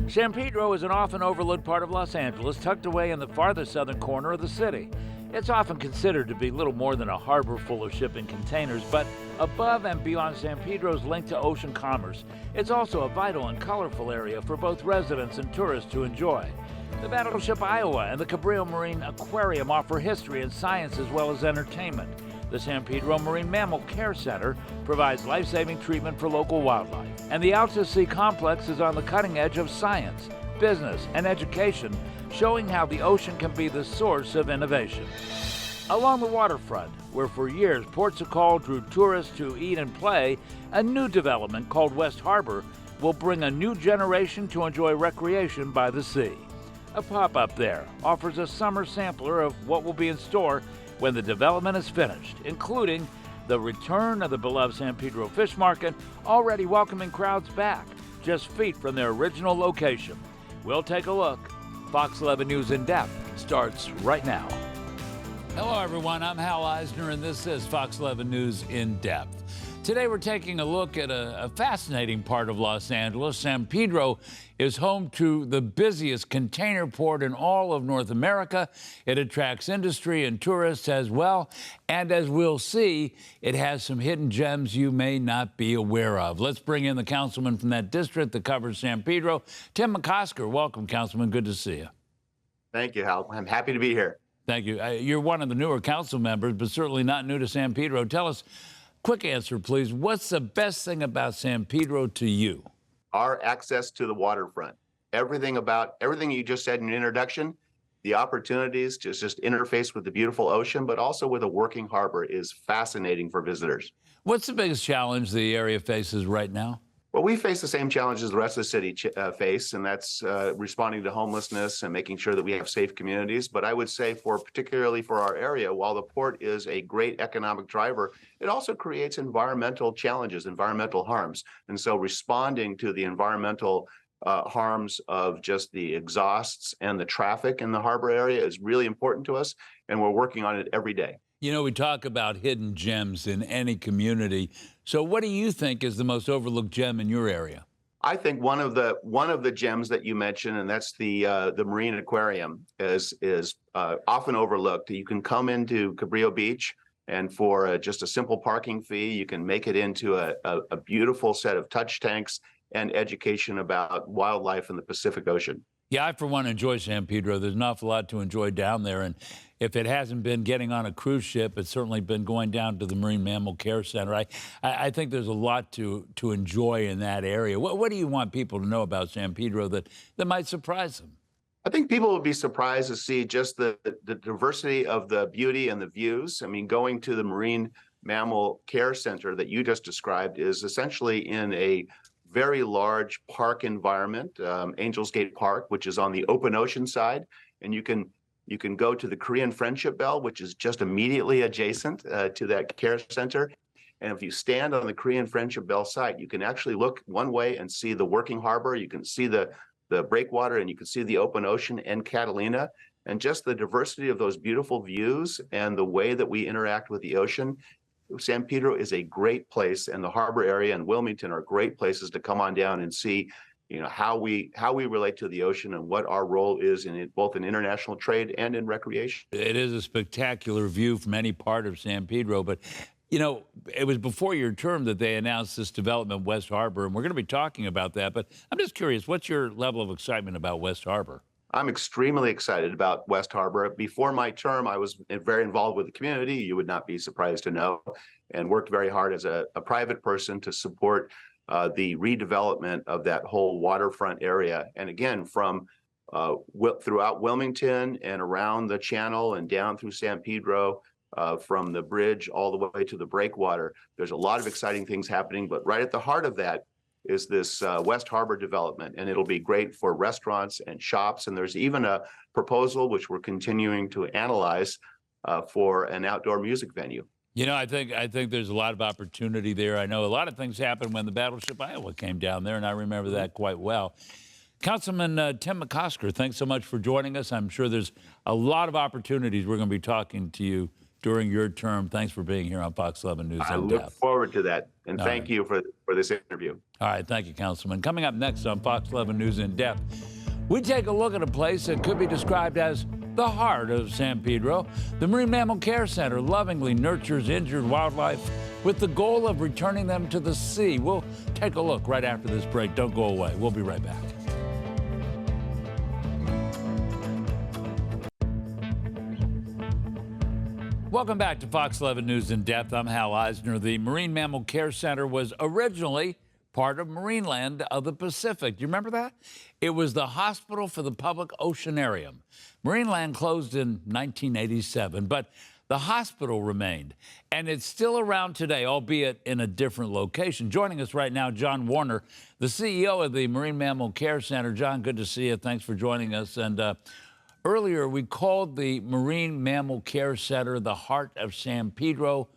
San Pedro is an often overlooked part of Los Angeles, tucked away in the farthest southern corner of the city. It's often considered to be little more than a harbor full of shipping containers, but above and beyond San Pedro's link to ocean commerce, it's also a vital and colorful area for both residents and tourists to enjoy. The Battleship Iowa and the Cabrillo Marine Aquarium offer history and science as well as entertainment. The San Pedro Marine Mammal Care Center provides life-saving treatment for local wildlife. And the UltaSea complex is on the cutting edge of science, business, and education, showing how the ocean can be the source of innovation. Along the waterfront, where for years Port Secol drew tourists to eat and play, a new development called West Harbor will bring a new generation to enjoy recreation by the sea. A pop-up there offers a summer sampler of what will be in store when the development is finished, including the return of the beloved San Pedro Fish Market, already welcoming crowds back, just feet from their original location. We'll take a look. Fox 11 News In Depth starts right now. Hello, everyone. I'm Hal Eisner, and this is Fox 11 News In Depth. Today, we're taking a look at a fascinating part of Los Angeles. San Pedro is home to the busiest container port in all of North America. It attracts industry and tourists as well. And as we'll see, it has some hidden gems you may not be aware of. Let's bring in the councilman from that district that covers San Pedro, Tim McOsker. Welcome, Councilman. Good to see you. Thank you, Hal. I'm happy to be here. Thank you. You're one of the newer council members, but certainly not new to San Pedro. Tell us, quick answer, please. What's the best thing about San Pedro to you? Our access to the waterfront. Everything you just said in your introduction, the opportunities to just interface with the beautiful ocean, but also with a working harbor is fascinating for visitors. What's the biggest challenge the area faces right now? Well, we face the same challenges the rest of the city face, and that's responding to homelessness and making sure that we have safe communities. But I would say particularly for our area, while the port is a great economic driver, it also creates environmental challenges, environmental harms. And so responding to the environmental harms of just the exhausts and the traffic in the harbor area is really important to us, and we're working on it every day. You know, we talk about hidden gems in any community. So what do you think is the most overlooked gem in your area? I think one of the gems that you mentioned, and that's the Marine Aquarium, is often overlooked. You can come into Cabrillo Beach, and for just a simple parking fee, you can make it into a beautiful set of touch tanks and education about wildlife in the Pacific Ocean. Yeah, I, for one, enjoy San Pedro. There's an awful lot to enjoy down there. And if it hasn't been getting on a cruise ship, it's certainly been going down to the Marine Mammal Care Center. I think there's a lot to enjoy in that area. What do you want people to know about San Pedro that might surprise them? I think people would be surprised to see just the diversity of the beauty and the views. I mean, going to the Marine Mammal Care Center that you just described is essentially in a very large park environment, Angels Gate Park, which is on the open ocean side. And you can go to the Korean Friendship Bell, which is just immediately adjacent to that care center. And if you stand on the Korean Friendship Bell site, you can actually look one way and see the working harbor. You can see the breakwater, and you can see the open ocean and Catalina. And just the diversity of those beautiful views and the way that we interact with the ocean. San Pedro is a great place, and the harbor area and Wilmington are great places to come on down and see, you know, how we relate to the ocean and what our role is in it, both in international trade and in recreation. It is a spectacular view from any part of San Pedro, but you know, it was before your term that they announced this development, West Harbor, and we're going to be talking about that. But I'm just curious, what's your level of excitement about West Harbor? I'm extremely excited about West Harbor. Before my term, I was very involved with the community, you would not be surprised to know, and worked very hard as a private person to support the redevelopment of that whole waterfront area. And again, from throughout Wilmington and around the channel and down through San Pedro, from the bridge all the way to the breakwater, there's a lot of exciting things happening. But right at the heart of that is this West Harbor development, and it'll be great for restaurants and shops. And there's even a proposal, which we're continuing to analyze, for an outdoor music venue. You know, I think there's a lot of opportunity there. I know a lot of things happened when the Battleship Iowa came down there, and I remember that quite well. Councilman Tim McOsker, thanks so much for joining us. I'm sure there's a lot of opportunities we're going to be talking to you during your term. Thanks for being here on Fox 11 News I in look Depth. forward to that. And All thank right. you for this interview. All right, thank you, Councilman. Coming up next on Fox 11 News in Depth, we take a look at a place that could be described as the heart of San Pedro. The Marine Mammal Care Center lovingly nurtures injured wildlife with the goal of returning them to the sea. We'll take a look right after this break. Don't go away. We'll be right back. Welcome back to Fox 11 News in Depth. I'm Hal Eisner. The Marine Mammal Care Center was originally part of Marineland of the Pacific. Do you remember that? It was the hospital for the public oceanarium. Marineland closed in 1987, but the hospital remained, and it's still around today, albeit in a different location. Joining us right now, John Warner, the CEO of the Marine Mammal Care Center. John, good to see you. Thanks for joining us. And earlier, we called the Marine Mammal Care Center the heart of San Pedro.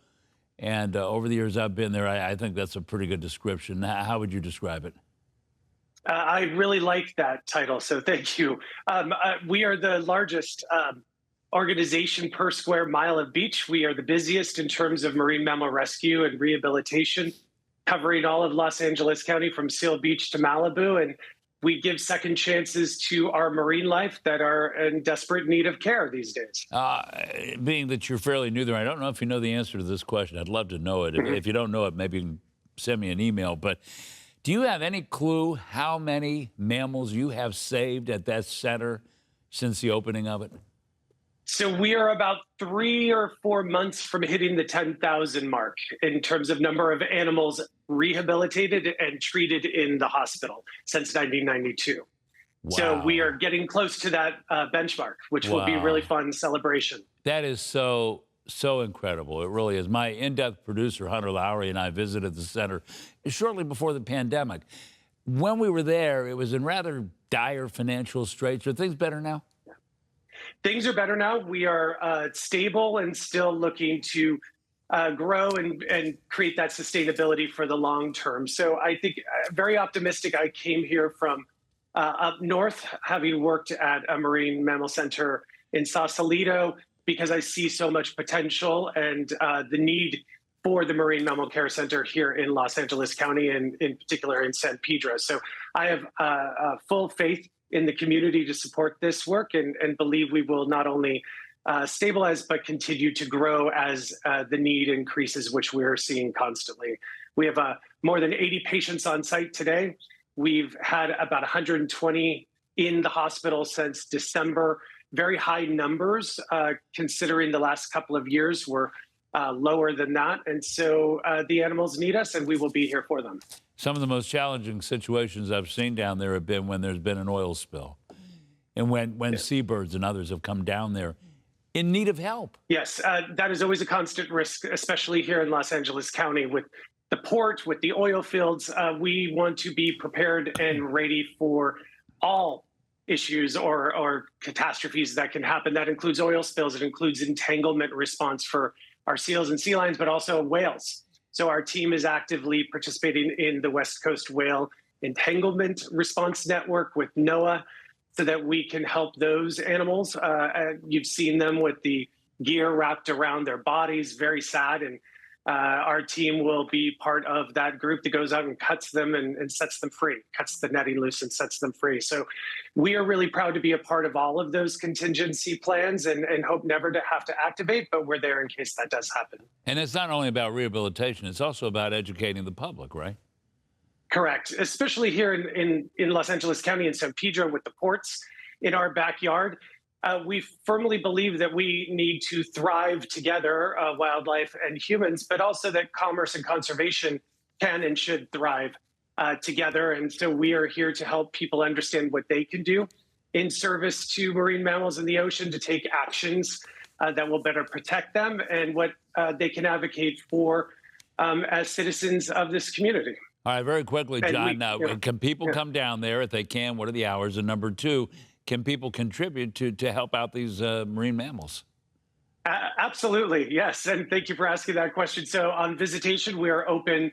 And over the years I've been there, I think that's a pretty good description. How would you describe it? I really like that title, so thank you. We are the largest organization per square mile of beach. We are the busiest in terms of marine mammal rescue and rehabilitation, covering all of Los Angeles County from Seal Beach to Malibu. And we give second chances to our marine life that are in desperate need of care these days. Being that you're fairly new there, I don't know if you know the answer to this question. I'd love to know it. If you don't know it, maybe you can send me an email. But do you have any clue how many mammals you have saved at that center since the opening of it? So we are about 3 or 4 months from hitting the 10,000 mark in terms of number of animals rehabilitated and treated in the hospital since 1992. Wow. So we are getting close to that benchmark, which will be a really fun celebration. That is so incredible. It really is. My in-depth producer, Hunter Lowry, and I visited the center shortly before the pandemic. When we were there, it was in rather dire financial straits. Are things better now? Things are better now. We are stable and still looking to grow and create that sustainability for the long term. So I think very optimistic. I came here from up north, having worked at a marine mammal center in Sausalito, because I see so much potential and the need for the Marine Mammal Care Center here in Los Angeles County, and in particular in San Pedro. So I have full faith in the community to support this work, and believe we will not only stabilize, but continue to grow as the need increases, which we're seeing constantly. We have more than 80 patients on site today. We've had about 120 in the hospital since December. Very high numbers, considering the last couple of years were lower than that. And so the animals need us, and we will be here for them. Some of the most challenging situations I've seen down there have been when there's been an oil spill, and when seabirds and others have come down there in need of help. Yes, that is always a constant risk, especially here in Los Angeles County with the port, with the oil fields. We want to be prepared and ready for all issues or catastrophes that can happen. That includes oil spills. It includes entanglement response for our seals and sea lions, but also whales. So our team is actively participating in the West Coast Whale Entanglement Response Network with NOAA so that we can help those animals. You've seen them with the gear wrapped around their bodies, very sad. And our team will be part of that group that goes out and cuts them and sets them free, cuts the netting loose and sets them free. So we are really proud to be a part of all of those contingency plans and hope never to have to activate, but we're there in case that does happen. And it's not only about rehabilitation, it's also about educating the public, right? Correct, especially here in Los Angeles County and San Pedro with the ports in our backyard. We firmly believe that we need to thrive together, wildlife and humans, but also that commerce and conservation can and should thrive together. And so we are here to help people understand what they can do in service to marine mammals in the ocean, to take actions that will better protect them, and what they can advocate for as citizens of this community. All right, very quickly, John, can people come down there if they can? What are the hours? And number two, can people contribute to help out these marine mammals? Absolutely, yes. And thank you for asking that question. So on visitation, we are open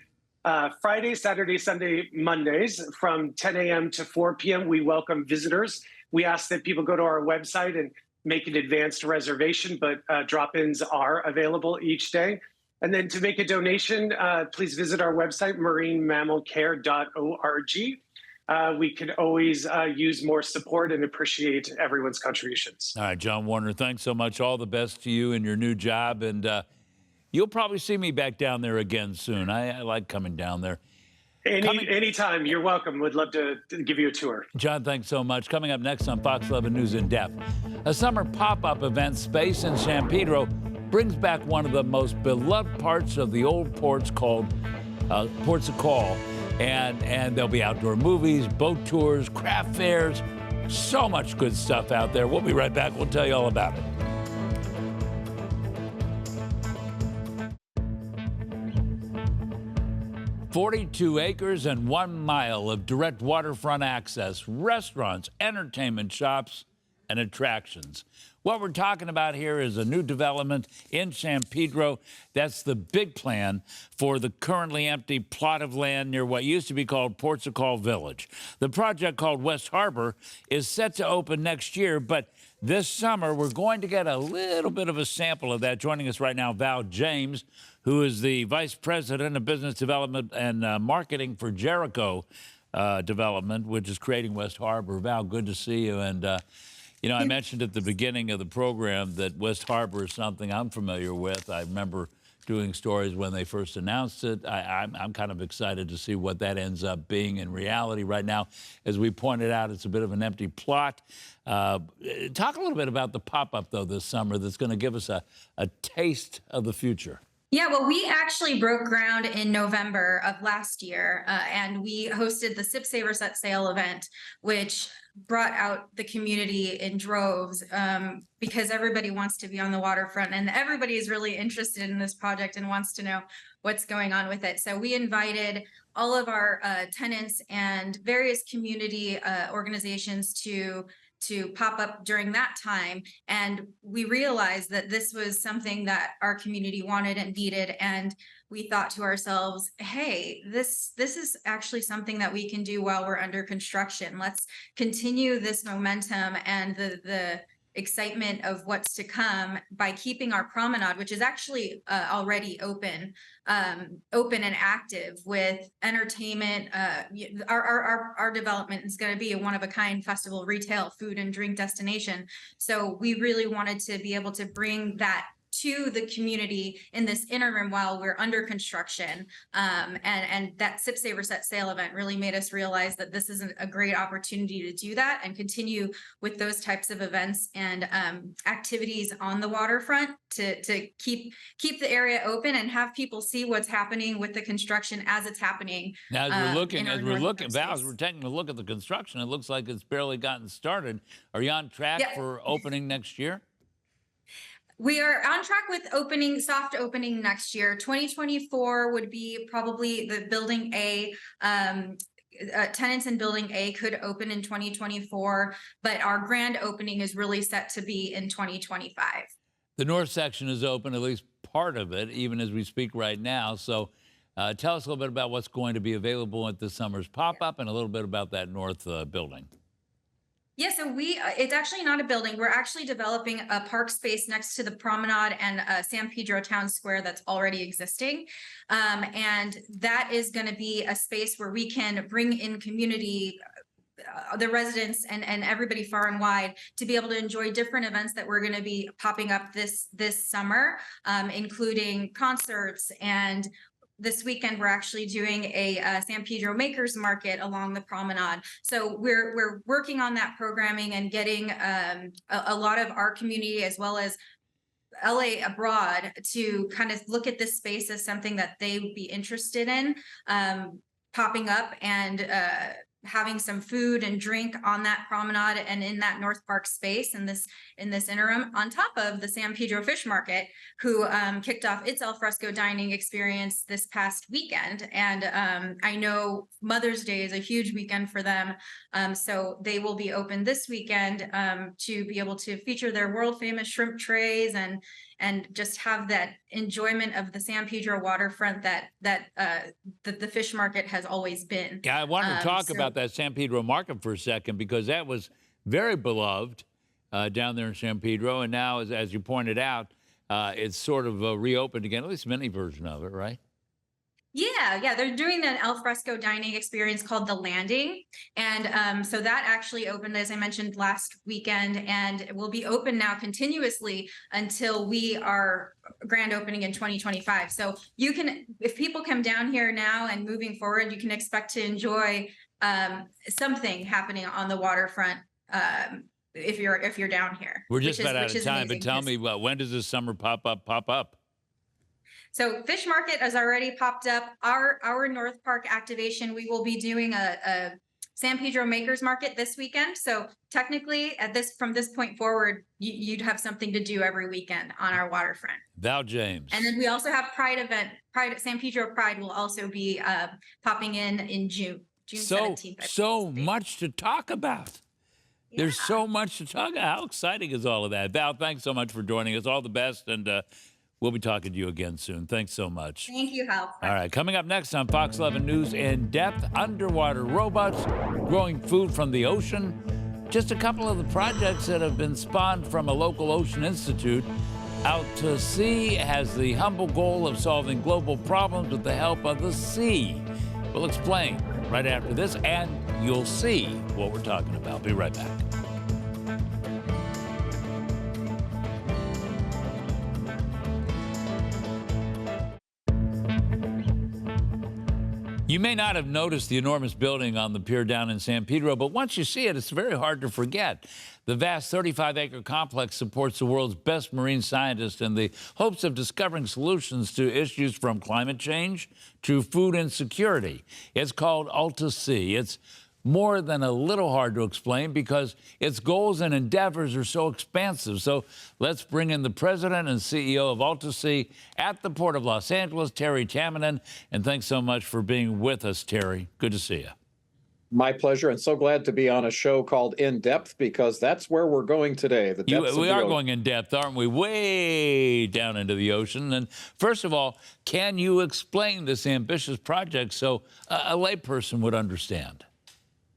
Friday, Saturday, Sunday, Mondays from 10 a.m. to 4 p.m. We welcome visitors. We ask that people go to our website and make an advanced reservation, but drop-ins are available each day. And then to make a donation, please visit our website, marinemammalcare.org. We can always use more support and appreciate everyone's contributions. All right, John Warner, thanks so much. All the best to you in your new job. And you'll probably see me back down there again soon. I like coming down there. Anytime, you're welcome. Would love to give you a tour. John, thanks so much. Coming up next on Fox 11 News in Depth, a summer pop-up event space in San Pedro brings back one of the most beloved parts of the old ports called Ports of Call. And there'll be outdoor movies, boat tours, craft fairs, so much good stuff out there. We'll be right back. We'll tell you all about it. "42 acres and 1 mile of direct waterfront access, restaurants, entertainment shops, and attractions." What we're talking about here is a new development in San Pedro. That's the big plan for the currently empty plot of land near what used to be called Ports of Call Village. The project, called West Harbor, is set to open next year, but this summer we're going to get a little bit of a sample of that. Joining us right now, Val James, who is the Vice President of Business Development and Marketing for Jerico Development, which is creating West Harbor. Val, good to see you. And you know, I mentioned at the beginning of the program that West Harbor is something I'm familiar with. I remember doing stories when they first announced it. I'm kind of excited to see what that ends up being in reality. Right now, as we pointed out, it's a bit of an empty plot. Talk a little bit about the pop-up, though, this summer that's going to give us a taste of the future. Yeah, well, we actually broke ground in November of last year, and we hosted the Sip Saver Set Sail event, which brought out the community in droves because everybody wants to be on the waterfront and everybody is really interested in this project and wants to know what's going on with it. So we invited all of our tenants and various community organizations to pop up during that time. And we realized that this was something that our community wanted and needed. And we thought to ourselves, hey, this is actually something that we can do while we're under construction. Let's continue this momentum and the excitement of what's to come by keeping our promenade, which is actually already open and active with entertainment. Our development is going to be a one-of-a-kind festival, retail, food and drink destination. So we really wanted to be able to bring that to the community in this interim while we're under construction. And that Sip Saver Set Sail event really made us realize that this is a great opportunity to do that and continue with those types of events and activities on the waterfront to keep the area open and have people see what's happening with the construction as it's happening. Now, as we're looking, Val, as we're taking a look at the construction, it looks like it's barely gotten started. Are you on track for opening next year? We are on track with soft opening next year. 2024 would be probably the building A. Tenants in building A could open in 2024, but our grand opening is really set to be in 2025. The north section is open, at least part of it, even as we speak right now. So tell us a little bit about what's going to be available at this summer's pop-up and a little bit about that north building. Yeah, so it's actually not a building. We're actually developing a park space next to the promenade and San Pedro Town Square that's already existing. And that is going to be a space where we can bring in community, the residents and everybody far and wide to be able to enjoy different events that we're going to be popping up this summer, including concerts. And this weekend, we're actually doing a San Pedro Makers Market along the promenade. So we're working on that programming and getting a lot of our community as well as LA abroad to kind of look at this space as something that they would be interested in popping up and having some food and drink on that promenade and in that North Park space in this interim, on top of the San Pedro Fish Market, who kicked off its alfresco dining experience this past weekend. And I know Mother's Day is a huge weekend for them. So they will be open this weekend to be able to feature their world famous shrimp trays and just have that enjoyment of the San Pedro waterfront that the fish market has always been. Yeah, I wanted to talk about that San Pedro market for a second because that was very beloved down there in San Pedro. And now, as you pointed out, it's sort of reopened again, at least a mini version of it, right? Yeah, they're doing an al fresco dining experience called The Landing. And so that actually opened, as I mentioned, last weekend, and it will be open now continuously until we are grand opening in 2025. So you can, if people come down here now and moving forward, you can expect to enjoy something happening on the waterfront if you're down here. We're just about out of time, amazing. but tell me, when does this summer pop up? So Fish Market has already popped up. Our North Park activation, we will be doing a San Pedro Makers Market this weekend. So technically, from this point forward, you'd have something to do every weekend on our waterfront. Val James. And then we also have Pride event. San Pedro Pride will also be popping in June 17th. So much to talk about. Yeah. There's so much to talk about. How exciting is all of that? Val, thanks so much for joining us. All the best, and we'll be talking to you again soon. Thanks so much. Thank you, Hal. All right, coming up next on Fox 11 News, In Depth, underwater robots growing food from the ocean. Just a couple of the projects that have been spawned from a local ocean institute. UltaSea has the humble goal of solving global problems with the help of the sea. We'll explain right after this, and you'll see what we're talking about. Be right back. You may not have noticed the enormous building on the pier down in San Pedro, but once you see it, it's very hard to forget. The vast 35-acre complex supports the world's best marine scientists in the hopes of discovering solutions to issues from climate change to food insecurity. It's called UltaSea. It's more than a little hard to explain because its goals and endeavors are so expansive. So let's bring in the president and CEO of UltaSea at the Port of Los Angeles, Terry Tamminen. And thanks so much for being with us, Terry. Good to see you. My pleasure, and so glad to be on a show called In Depth, because that's where we're going today. The depths we of are the going in depth, aren't we? Way down into the ocean. And first of all, can you explain this ambitious project so a layperson would understand?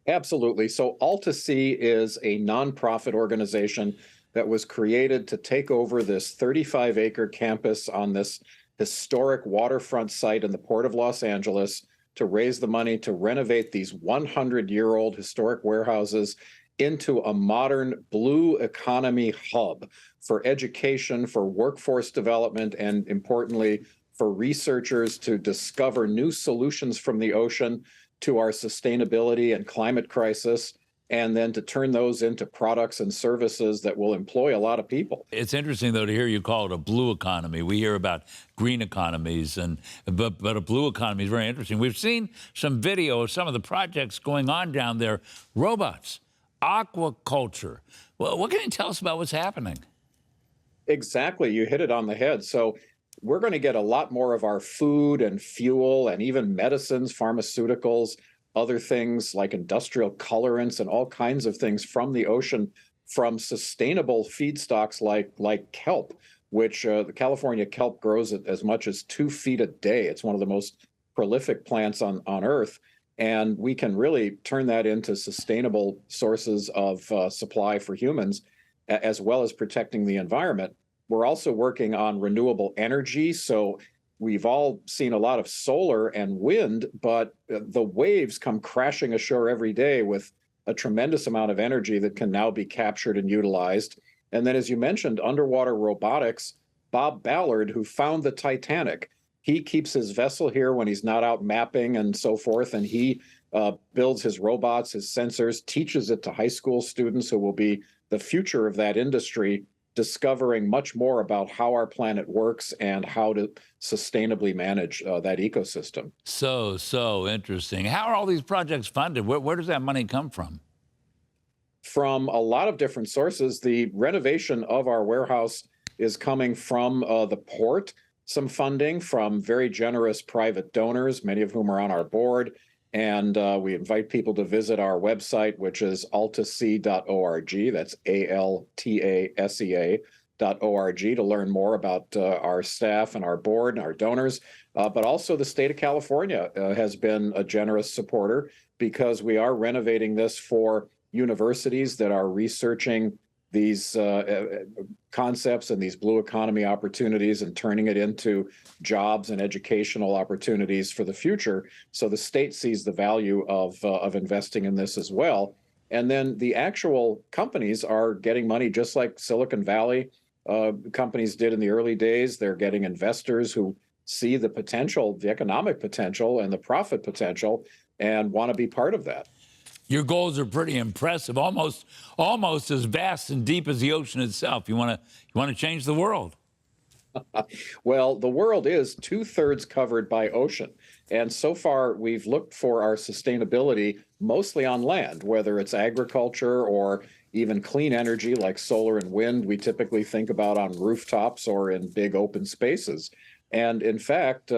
Absolutely. So UltaSea is a nonprofit organization that was created to take over this 35-acre campus on this historic waterfront site in the Port of Los Angeles to raise the money to renovate these 100-year-old historic warehouses into a modern blue economy hub for education, for workforce development, and importantly, for researchers to discover new solutions from the ocean to our sustainability and climate crisis, and then to turn those into products and services that will employ a lot of people. It's interesting, though, to hear you call it a blue economy. We hear about green economies, but a blue economy is very interesting. We've seen some video of some of the projects going on down there. Robots, aquaculture. Well, what can you tell us about what's happening? Exactly. You hit it on the head. So we're going to get a lot more of our food and fuel and even medicines, pharmaceuticals, other things like industrial colorants and all kinds of things from the ocean from sustainable feedstocks like kelp, which the California kelp grows at as much as 2 feet a day. It's one of the most prolific plants on Earth. And we can really turn that into sustainable sources of supply for humans, as well as protecting the environment. We're also working on renewable energy. So we've all seen a lot of solar and wind, but the waves come crashing ashore every day with a tremendous amount of energy that can now be captured and utilized. And then, as you mentioned, underwater robotics. Bob Ballard, who found the Titanic, he keeps his vessel here when he's not out mapping and so forth, and he builds his robots, his sensors, teaches it to high school students who will be the future of that industry, discovering much more about how our planet works and how to sustainably manage that ecosystem. So interesting. How are all these projects funded? Where does that money come from? From a lot of different sources. The renovation of our warehouse is coming from the port, some funding from very generous private donors, many of whom are on our board. And we invite people to visit our website, which is altasea.org. That's ALTASEA.org to learn more about our staff and our board and our donors. But also the state of California has been a generous supporter because we are renovating this for universities that are researching these concepts and these blue economy opportunities and turning it into jobs and educational opportunities for the future. So the state sees the value of investing in this as well. And then the actual companies are getting money just like Silicon Valley companies did in the early days. They're getting investors who see the potential, the economic potential and the profit potential and want to be part of that. Your goals are pretty impressive, almost as vast and deep as the ocean itself. You want to change the world. Well, the world is 2/3 covered by ocean. And so far, we've looked for our sustainability mostly on land, whether it's agriculture or even clean energy like solar and wind. We typically think about on rooftops or in big open spaces. And in fact,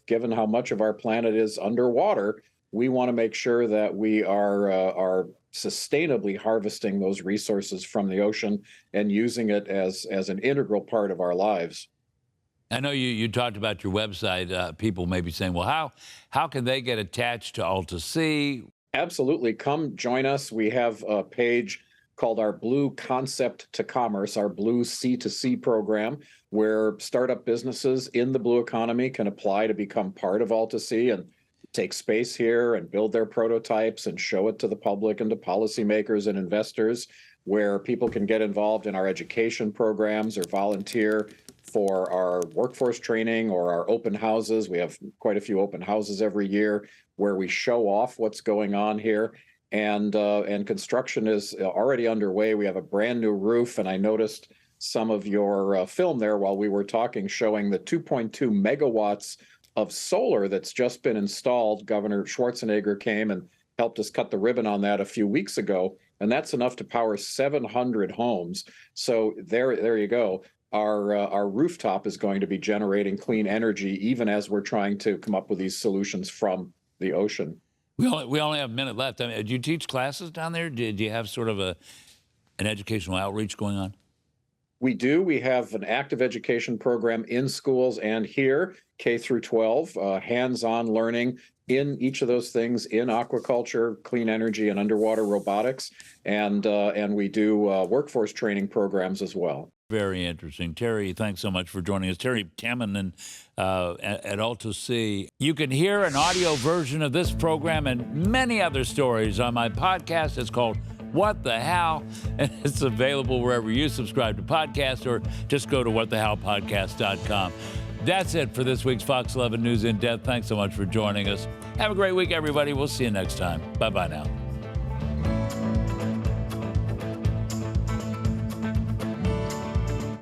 given how much of our planet is underwater, we want to make sure that we are sustainably harvesting those resources from the ocean and using it as an integral part of our lives. I know you talked about your website. People may be saying, well, how can they get attached to UltaSea? Absolutely. Come join us. We have a page called our Blue Concept to Commerce, our Blue C2C program, where startup businesses in the blue economy can apply to become part of UltaSea and take space here and build their prototypes and show it to the public and to policymakers and investors, where people can get involved in our education programs or volunteer for our workforce training or our open houses. We have quite a few open houses every year where we show off what's going on here. And construction is already underway. We have a brand new roof, and I noticed some of your film there while we were talking, showing the 2.2 megawatts of solar that's just been installed. Governor Schwarzenegger came and helped us cut the ribbon on that a few weeks ago, and that's enough to power 700 homes. So there you go. Our rooftop is going to be generating clean energy, even as we're trying to come up with these solutions from the ocean. We only have a minute left. I mean, do you teach classes down there? Do you have sort of an educational outreach going on? We do. We have an active education program in schools and here, K through 12, hands-on learning in each of those things, in aquaculture, clean energy, and underwater robotics. And we do workforce training programs as well. Very interesting. Terry, thanks so much for joining us. Terry Tamminen at UltaSea. You can hear an audio version of this program and many other stories on my podcast. It's called What the How, and it's available wherever you subscribe to podcasts, or just go to whatthehowpodcast.com. That's it for this week's Fox 11 News in Depth. Thanks so much for joining us. Have a great week, everybody. We'll see you next time. Bye-bye now.